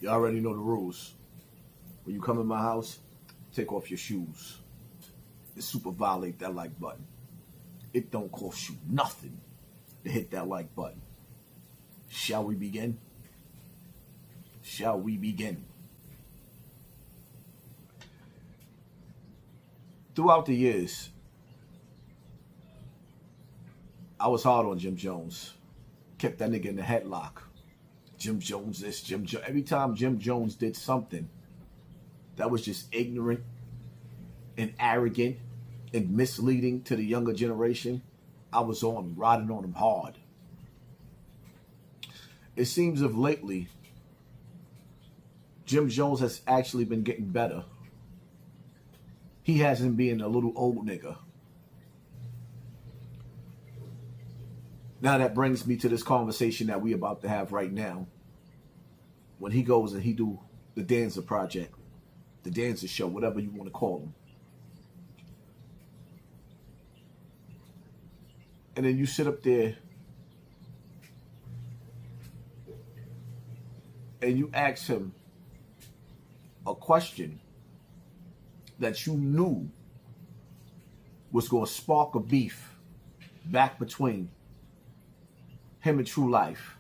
You already know the rules. When you come in my house, take off your shoes. And super violate that like button. It don't cost you nothing to hit that like button. Shall we begin? Shall we begin? Throughout the years, I was hard on Jim Jones. Kept that nigga in the headlock. Jim Jones this, Jim Jones. Every time Jim Jones did something that was just ignorant and arrogant and misleading to the younger generation, I was on him, riding on him hard. It seems of lately, Jim Jones has actually been getting better. He hasn't been a little old nigga. Now that brings me to this conversation that we about to have right now. When he goes and he do the Danza project, the Danza show, whatever you want to call him. And then you sit up there and you ask him a question that you knew was going to spark a beef back between him and True Life.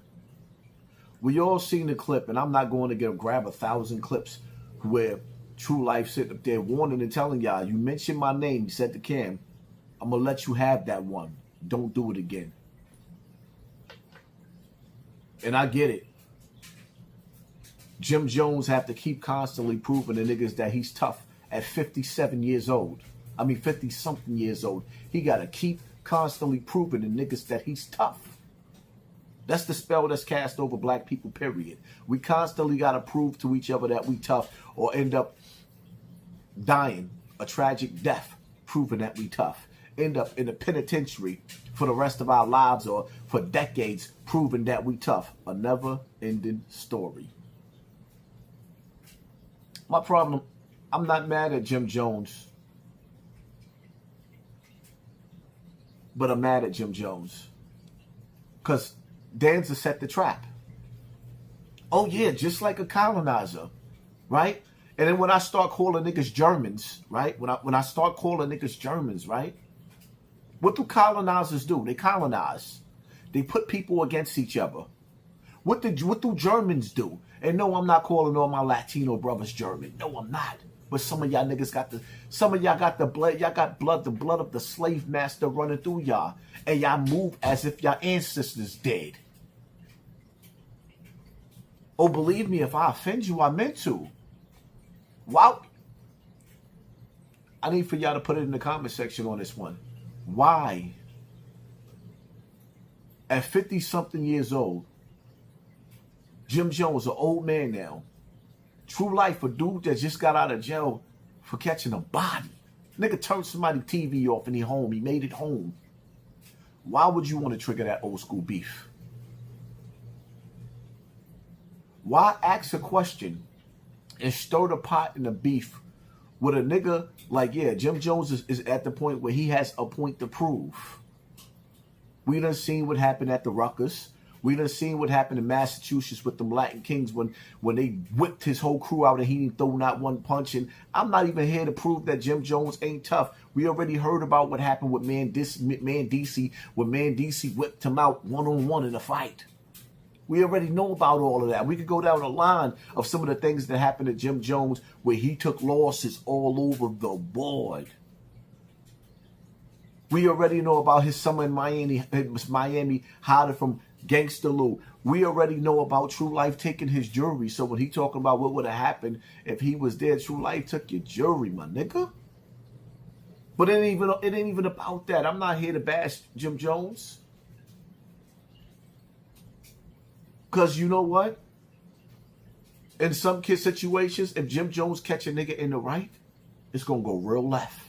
We all seen the clip, and I'm not going to grab 1,000 clips where True Life sitting up there warning and telling y'all, you mentioned my name, he said to Cam, I'm going to let you have that one. Don't do it again. And I get it. Jim Jones have to keep constantly proving the niggas that he's tough at 57 years old. I mean, 50-something years old. He got to keep constantly proving the niggas that he's tough. That's the spell that's cast over black people, period. We constantly got to prove to each other that we tough or end up dying a tragic death proving that we tough. End up in the penitentiary for the rest of our lives or for decades proving that we tough. A never-ending story. My problem, I'm not mad at Jim Jones, but I'm mad at Jim Jones because Danza set the trap. Oh yeah, just like a colonizer, right? And then when I start calling niggas Germans, right? When I start calling niggas Germans, right? What do colonizers do? They colonize. They put people against each other. What do Germans do? And no, I'm not calling all my Latino brothers German. No, I'm not. But some of y'all niggas got the blood. Y'all got blood, the blood of the slave master running through y'all. And y'all move as if y'all ancestors dead. Oh, believe me, if I offend you, I meant to. Wow. I need for y'all to put it in the comment section on this one. Why? At 50-something years old, Jim Jones, an old man now, True Life, a dude that just got out of jail for catching a body. Nigga turned somebody's TV off and he home. He made it home. Why would you want to trigger that old school beef? Why ask a question and stir the pot in the beef with a nigga like, yeah, Jim Jones is at the point where he has a point to prove. We done seen what happened at the Ruckus. We done seen what happened in Massachusetts with them Latin Kings when they whipped his whole crew out and he didn't throw not one punch. And I'm not even here to prove that Jim Jones ain't tough. We already heard about what happened with Man DC when Man DC whipped him out one-on-one in a fight. We already know about all of that. We could go down the line of some of the things that happened to Jim Jones where he took losses all over the board. We already know about his summer in Miami hiding from Gangsta Lou. We already know about True Life taking his jewelry. So when he talking about what would have happened if he was there, True Life took your jewelry, my nigga. But it ain't even about that. I'm not here to bash Jim Jones. Because you know what? In some kid situations, if Jim Jones catch a nigga in the right, it's going to go real left.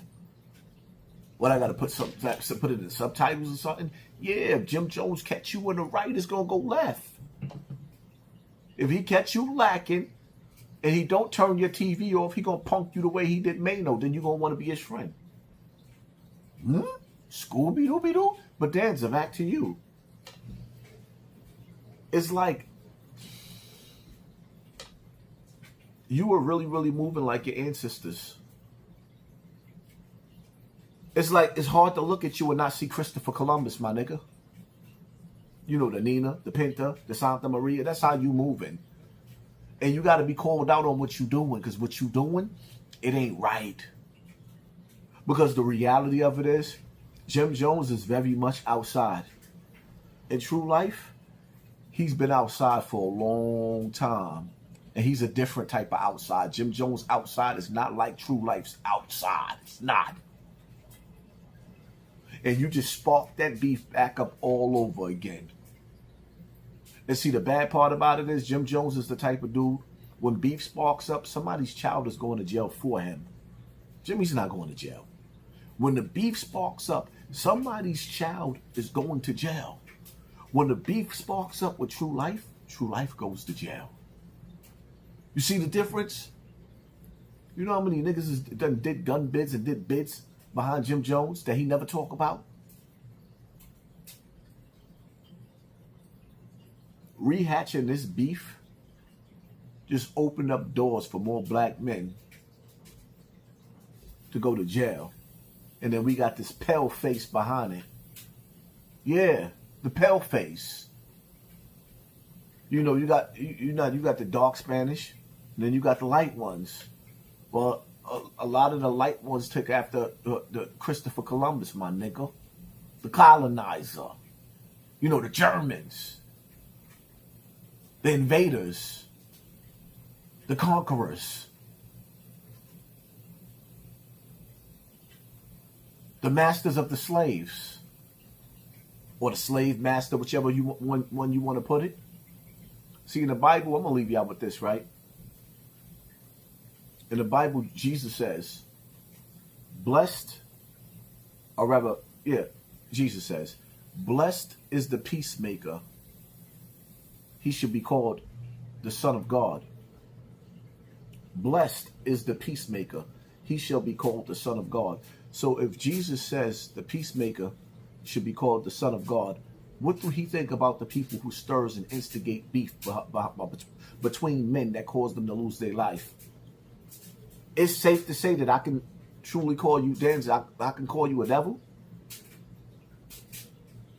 What, I got to put it in subtitles or something? Yeah, if Jim Jones catch you in the right, it's going to go left. If he catch you lacking and he don't turn your TV off, he going to punk you the way he did Mano, then you going to want to be his friend. Scooby-Dooby-Doo? But Danza, back to you. It's like You were really, really moving like your ancestors. It's like, it's hard to look at you and not see Christopher Columbus, my nigga. You know, the Nina, the Pinta, the Santa Maria. That's how you moving. And you got to be called out on what you doing, because what you doing, it ain't right. Because the reality of it is, Jim Jones is very much outside. In true life, he's been outside for a long time. And he's a different type of outside. Jim Jones' outside is not like true life's outside. It's not. And you just spark that beef back up all over again. And see, the bad part about it is Jim Jones is the type of dude, when beef sparks up, somebody's child is going to jail for him. Jimmy's not going to jail. When the beef sparks up, somebody's child is going to jail. When the beef sparks up with true life goes to jail. You see the difference? You know how many niggas did gun bids and did bids behind Jim Jones that he never talk about? Rehatching this beef just opened up doors for more black men to go to jail. And then we got this pale face behind it. Yeah, the pale face. You know, you got the dark Spanish, and then you got the light ones. Well, a lot of the light ones took after the Christopher Columbus, my nigga. The colonizer. You know, the Germans. The invaders. The conquerors. The masters of the slaves. Or the slave master, whichever one you want to put it. See, in the Bible, I'm going to leave you out with this, right? In the Bible, Jesus says, blessed, or rather, Jesus says, blessed is the peacemaker. He should be called the Son of God. Blessed is the peacemaker. He shall be called the Son of God. So if Jesus says the peacemaker should be called the Son of God, what do he think about the people who stirs and instigate beef between men that cause them to lose their life? It's safe to say that I can truly call you Denz. I can call you a devil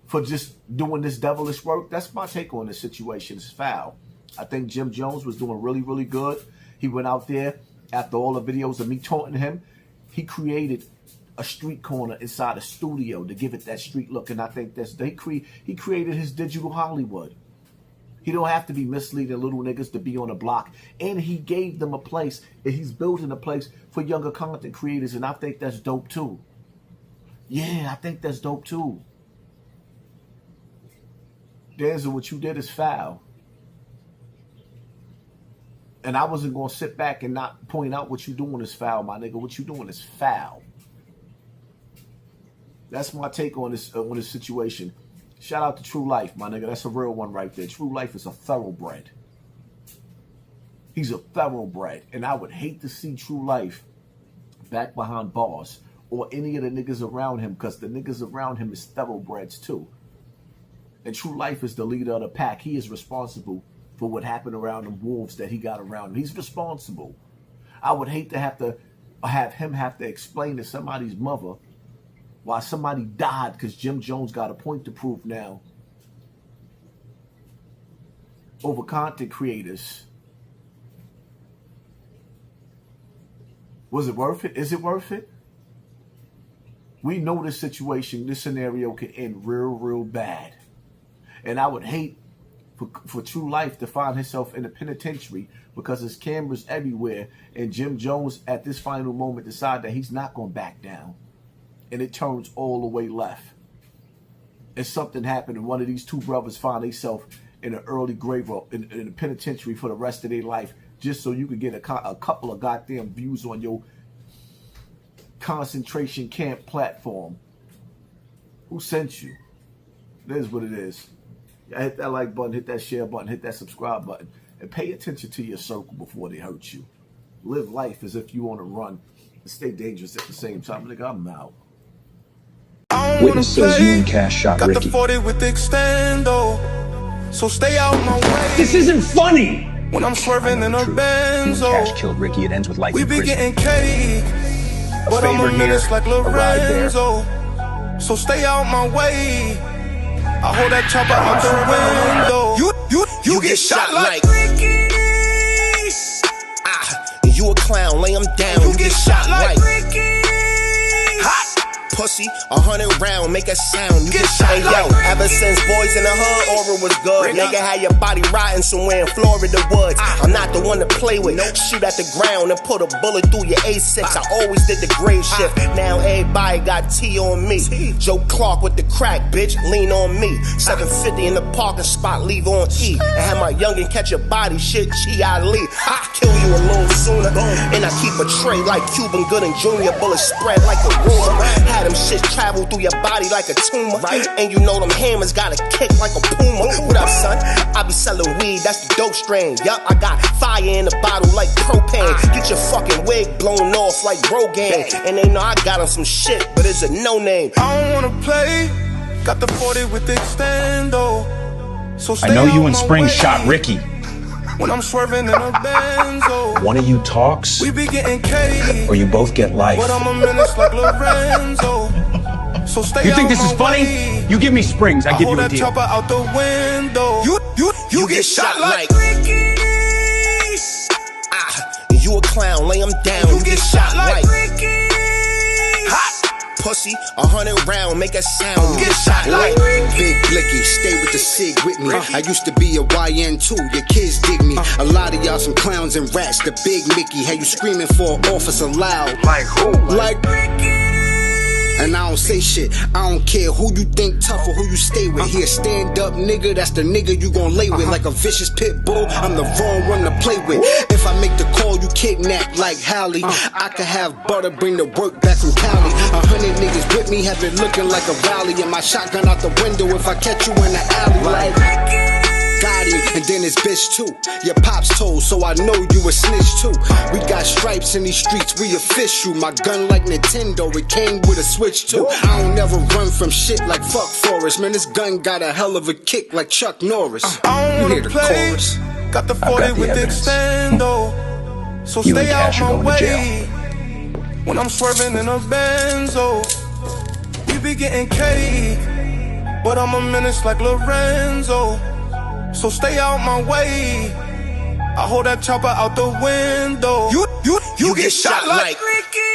for just doing this devilish work. That's my take on this situation. It's foul. I think Jim Jones was doing really, really good. He went out there after all the videos of me taunting him. He created a street corner inside a studio to give it that street look. And I think he created his digital Hollywood. He don't have to be misleading little niggas to be on a block. And he gave them a place, and he's building a place for younger content creators. And I think that's dope too. Yeah, I think that's dope too. Danza, what you did is foul. And I wasn't going to sit back and not point out what you doing is foul, my nigga. What you doing is foul. That's my take on this situation. Shout out to True Life, my nigga. That's a real one right there. True Life is a thoroughbred. He's a thoroughbred. And I would hate to see True Life back behind bars or any of the niggas around him, because the niggas around him is thoroughbreds too. And True Life is the leader of the pack. He is responsible for what happened around them wolves that he got around him. He's responsible. I would hate to have him explain to somebody's mother why somebody died because Jim Jones got a point to prove now over content creators. Was it worth it? Is it worth it? We know this situation, this scenario can end real, real bad. And I would hate for True Life to find himself in a penitentiary because there's cameras everywhere, and Jim Jones at this final moment decide that he's not going to back down. And it turns all the way left. And something happened, and one of these two brothers found themselves in an early grave or in a penitentiary for the rest of their life, just so you could get a couple of goddamn views on your concentration camp platform. Who sent you? It is what it is. Hit that like button, hit that share button, hit that subscribe button, and pay attention to your circle before they hurt you. Live life as if you on a run and stay dangerous at the same time. Nigga, I'm out. Witness says you and Cash shot Ricky. Got the 40 with the extendo, so stay out my way. This isn't funny. When I'm swerving in a Benzo, Cash killed Ricky. It ends with life we in be prison. getting cake, but I'm a menace like Lorenzo. So stay out my way. I hold that chopper out the window. You get shot like Ricky. You a clown, lay him down. You get shot like Ricky. Hot pussy, 100 round, make a sound. You get shot like yo. Ever since Boys in the Hood, aura was good. Nigga had your body rotting somewhere in Florida woods. I'm not the one to play with. Shoot at the ground and put a bullet through your A6. I always did the grade shift. Now everybody got T on me. Joe Clark with the crack, bitch, lean on me. 750 in the parking spot, leave on E. I had my youngin' catch a body, shit, G.I. Lee. I kill you a little sooner. And I keep a tray like Cuban Gooding Jr. Bullets spread like a rumor. Had them shit travel through your body like a tumor. And you know them hammers got a kick like a puma. What up, son? I be selling weed, that's the dope strain. Yup, I got fire in the bottle like propane. Get your fucking wig blown off like Rogaine. And they know I got on some shit, but it's a no name. I don't wanna play. Got the 40 with the extendo. So stay I know you in out my spring way. shot Ricky. When I'm swerving in a Benzo, One of you talks, we be getting cake, or you both get life. but I'm a menace like Lorenzo. So stay You think out this is my funny? way. You give me springs, I give hold you a that deal. chopper out the window. You get shot like Ricky. You a clown, lay him down. You get shot like Ricky. hot pussy, 100 round, make a sound. You get shot like Big Blicky, stay with the SIG with me. I used to be a YN too, your kids dig me. A lot of y'all some clowns and rats, the big Mickey. Had you screaming for an officer loud. Like who? Like and I don't say shit, I don't care who you think tough or who you stay with. He a stand up nigga, that's the nigga you gon' lay with. Like a vicious pit bull, I'm the wrong one to play with. If I make the call, you kidnap like Hallie. I could have butter, bring the work back from Cali. 100 niggas with me, have it looking like a rally. And my shotgun out the window if I catch you in the alley. Like got him, and then his bitch too. Your pops told, so I know you a snitch too. We got stripes in these streets, we official. My gun like Nintendo, it came with a switch too. I don't never run from shit like fuck Forrest. Man, this gun got a hell of a kick like Chuck Norris. I don't You hear wanna the play. chorus? Got the got 40 the with the evidence. extendo. So You and stay out Cash are my going to way. When I'm swerving in a Benzo, we be getting cake, but I'm a menace like Lorenzo. So stay out my way. I hold that chopper out the window. you get shot like Ricky.